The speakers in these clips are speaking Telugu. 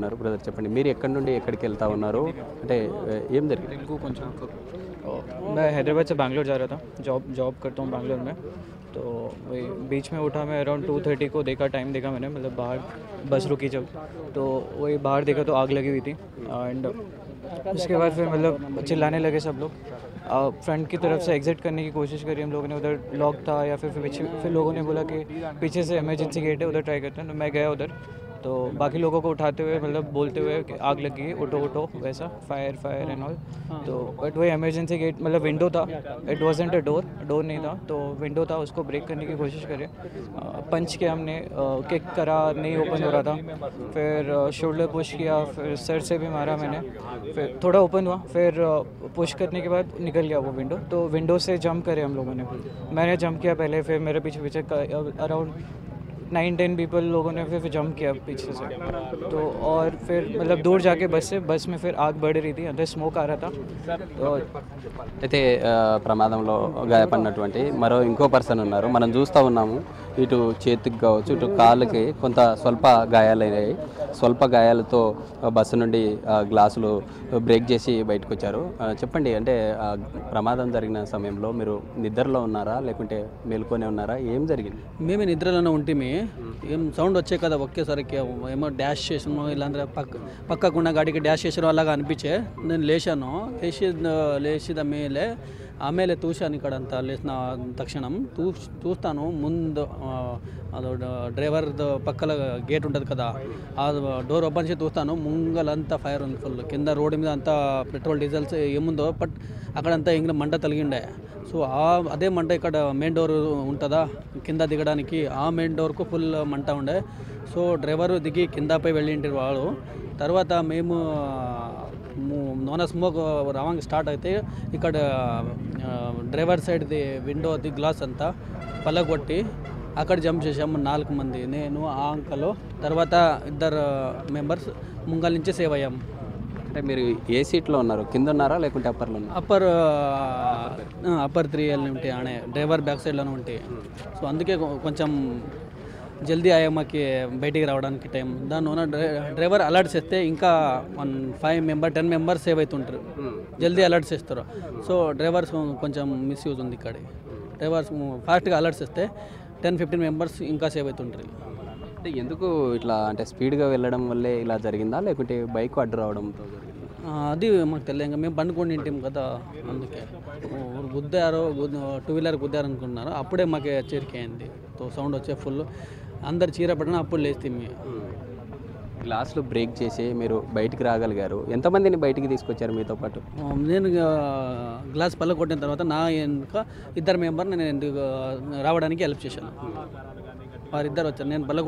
ఉన్నారు. బ్రదర్ చెప్పండి, మీరు ఎక్కడి నుండి ఎక్కడికి వెళ్తా ఉన్నారు, అంటే ఏం జరిగింది? मैं हैदराबाद से बैंगलोर जा रहा था, जॉब करता हूँ बैंगलोर में। तो वही बीच में उठा, मैं अराउंड 2:30 को देखा, टाइम देखा मैंने, मतलब बाहर बस रुकी जब, तो वही बाहर देखा तो आग लगी हुई थी। एंड उसके बाद फिर मतलब चिल्लाने लगे सब लोग। फ्रंट की तरफ से एग्जिट करने की कोशिश करी हम लोगों ने, उधर लॉक था, या फिर लोगों ने बोला कि पीछे से इमरजेंसी गेट है, उधर ट्राई करते हैं। तो मैं गया उधर, तो बाकी लोगों को उठाते हुए मतलब बोलते हुए कि आग लग गई, उठो उठो, वैसा फायर एंड ऑल। तो बट वही इमरजेंसी गेट मतलब विंडो था, इट वाजंट अ डोर नहीं था, तो विंडो था, उसको ब्रेक करने की कोशिश करे, पंच किया हमने, किक करा, नहीं ओपन हो रहा था। फिर शोल्डर पुश किया, फिर सर से भी मारा मैंने, फिर थोड़ा ओपन हुआ, फिर पुश करने के बाद निकल गया वो विंडो। तो विंडो से जंप करे हम लोगों ने, मैंने जंप किया पहले, फिर मेरे पीछे अराउंड 9-10 पीपल लोगों ने फिर जंप किया पीछे से। तो और फिर मतलब दूर जाके बस में फिर आग बढ़ रही थी, अंदर स्मोक आ रहा था। तो అయితే ప్రమాదంలో గాయపడినటువంటి మరో ఇంకో పర్సన్ ఉన్నారు, మనం చూస్తూ ఉన్నాము. ఇటు చేతికి కావచ్చు, ఇటు కాళ్ళకి కొంత స్వల్ప గాయాలయ్యాయి. స్వల్ప గాయాలతో బస్సు నుండి గ్లాసులు బ్రేక్ చేసి బయటకు వచ్చారు. చెప్పండి, అంటే ప్రమాదం జరిగిన సమయంలో మీరు నిద్రలో ఉన్నారా, లేకుంటే మేల్కొనే ఉన్నారా, ఏం జరిగింది? మేమే నిద్రలోనే ఉంటిమి. ఏం సౌండ్ వచ్చే కదా ఒకేసారికి, ఏమో డ్యాష్ చేసాను, ఇలాంటి పక్కకున్న గాడికి డ్యాష్ చేసిన అలాగా అనిపించే. నేను లేచాను, లేచిದ ఆమెలే చూశాను ఇక్కడంతా. లేచిన తక్షణం చూస్తాను ముందు అది డ్రైవర్ పక్కల గేట్ ఉంటుంది కదా, ఆ డోర్ ఓపెన్ చేసి చూస్తాను, ముంగలంతా ఫైర్ ఉంది ఫుల్. కింద రోడ్డు మీద అంతా పెట్రోల్ డీజిల్స్ ఏముందో, బట్ అక్కడంతా ఇంకా మంట తలిగిండే. సో అదే మంట ఇక్కడ మెయిన్ డోర్ ఉంటుందా కింద దిగడానికి, ఆ మెయిన్ డోర్కు ఫుల్ మంట ఉండే. సో డ్రైవర్ దిగి కిందపై వెళ్ళింటారు వాళ్ళు. తర్వాత మేము నూన స్మోక్ రావంగా స్టార్ట్ అయితే ఇక్కడ డ్రైవర్ సైడ్ది విండోది గ్లాస్ అంతా పలగొట్టి అక్కడ జంప్ చేసాము 4 మంది, నేను, ఆ అంకలు, తర్వాత 2 మెంబర్స్ ముంగల్ నుంచి సేవ్ అయ్యాము. అంటే మీరు ఏ సీట్లో ఉన్నారు, కింద ఉన్నారా లేకుంటే అప్పర్లో ఉన్నారా? అప్పర్ 3L ఉంటాయి, ఆనే డ్రైవర్ బ్యాక్ సైడ్లోనే ఉంటాయి. సో అందుకే కొంచెం జల్దీ అయ్యామాకి బయటికి రావడానికి టైం. దానివల్ల డ్రైవర్ అలర్ట్ చేస్తే ఇంకా 10 మెంబర్స్ సేవ్ అవుతుంటారు, జల్దీ అలర్ట్ చేస్తారు. సో డ్రైవర్స్ కొంచెం మిస్యూజ్ ఉంది ఇక్కడ. డ్రైవర్స్ ఫాస్ట్గా అలర్ట్ చేస్తే 10-15 మెంబర్స్ ఇంకా సేవ్ అవుతుంటారు. అంటే ఎందుకు ఇట్లా, అంటే స్పీడ్గా వెళ్ళడం వల్లే ఇలా జరిగిందా, లేకుంటే బైక్ అడ్డు రావడంతో జరిగిందా? అది మాకు తెలియదు. ఇంకా మేము పండుకొని ఉంటాం కదా, అందుకే గుద్దారో 2 వీలర్ గుద్దారు అనుకున్నారు. అప్పుడే మాకు చేరికైంది, తో సౌండ్ వచ్చే ఫుల్, అందరు చీరపడిన అప్పుడు లేస్తే. గ్లాసులు బ్రేక్ చేసి మీరు బయటికి రాగలిగారు. ఎంతమందిని బయటికి తీసుకొచ్చారు మీతో పాటు? నేను గ్లాస్ పళ్ళ కొట్టిన తర్వాత నా ఇంకా 2 మెంబర్ నేను రావడానికి హెల్ప్ చేశాను. వారిద్దరు వచ్చారు, నేను బల్ల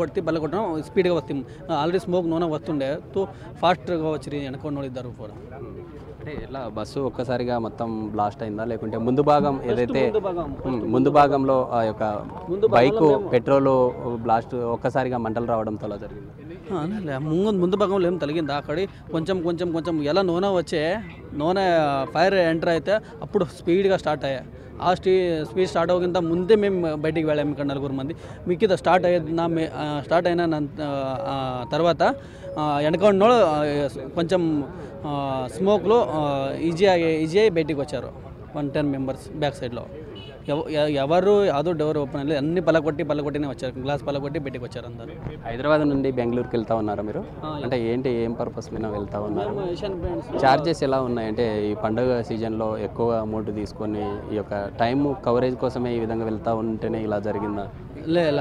కొట్టడం స్పీడ్గా వస్తాం. ఆల్రెడీ స్మోక్ నూనె వస్తుండే, తో ఫాస్ట్గా వచ్చి వెనకొండ 2 కూడా. అంటే ఎలా బస్సు ఒక్కసారిగా మొత్తం బ్లాస్ట్ అయిందా, లేకుంటే ముందు భాగం ఏదైతే ముందు భాగంలో ఆ యొక్క బైకు పెట్రోల్ బ్లాస్ట్ ఒక్కసారిగా మంటలు రావడంతో అలా జరిగింది? ముందు భాగంలో ఏం తలిగిందా, అక్కడ కొంచెం ఎలా నూనె వచ్చే నూనె ఫైర్ ఎంటర్ అయితే అప్పుడు స్పీడ్గా స్టార్ట్ అయ్యాయి. ఆ స్పీడ్ స్టార్ట్ అవ్వకుండా ముందే మేము బయటికి వెళ్ళాము. ఇక్కడ 4 మంది మిగతా స్టార్ట్ అయిన తర్వాత వెనక కొంచెం స్మోక్లో ఈజీ అయ్యి బయటికి వచ్చారు. 10 మెంబర్స్ బ్యాక్ సైడ్లో. ఎవరు అదో డోర్ ఓపెన్ అయ్యలేదు, అన్ని పలకొట్టినే వచ్చారు, గ్లాస్ పలకొట్టి బయటికి వచ్చారు అందరు. హైదరాబాద్ నుండి బెంగళూరుకి వెళ్తా ఉన్నారా మీరు? అంటే ఏం పర్పస్ మీద వెళ్తా ఉన్నారు? చార్జెస్ ఎలా ఉన్నాయి? అంటే ఈ పండుగ సీజన్లో ఎక్కువ అమౌంట్ తీసుకొని ఈ యొక్క టైం కవరేజ్ కోసమే ఈ విధంగా వెళ్తూ ఉంటేనే ఇలా జరిగిందా? లేదు,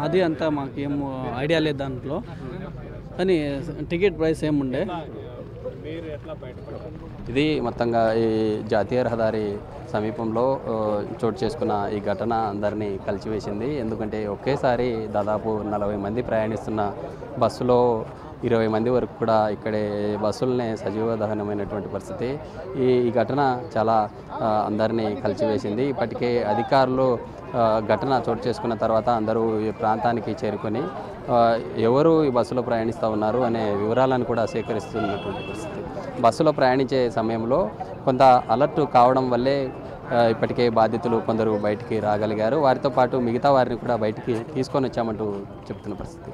అది అంతా మాకేం ఐడియా లేదు దాంట్లో, కానీ టికెట్ ప్రైస్ ఏముండే. ఇది మొత్తంగా ఈ జాతీయ రహదారి సమీపంలో చోటు చేసుకున్న ఈ ఘటన అందరినీ కలిచివేసింది. ఎందుకంటే ఒకేసారి దాదాపు 40 మంది ప్రయాణిస్తున్న బస్సులో 20 మంది వరకు కూడా ఇక్కడే బస్సులనే సజీవ దహనమైనటువంటి పరిస్థితి. ఈ ఘటన చాలా అందరినీ కలిచివేసింది. ఇప్పటికే అధికారులు ఘటన చోటు చేసుకున్న తర్వాత అందరూ ఈ ప్రాంతానికి చేరుకొని ఎవరు ఈ బస్సులో ప్రయాణిస్తూ ఉన్నారు అనే వివరాలను కూడా సేకరిస్తున్నటువంటి పరిస్థితి. బస్సులో ప్రయాణించే సమయంలో కొంత అలర్ట్ కావడం వల్లే ఇప్పటికే బాధితులు కొందరు బయటికి రాగలిగారు. వారితో పాటు మిగతా వారిని కూడా బయటికి తీసుకొని వచ్చామంటూ చెప్తున్న పరిస్థితి.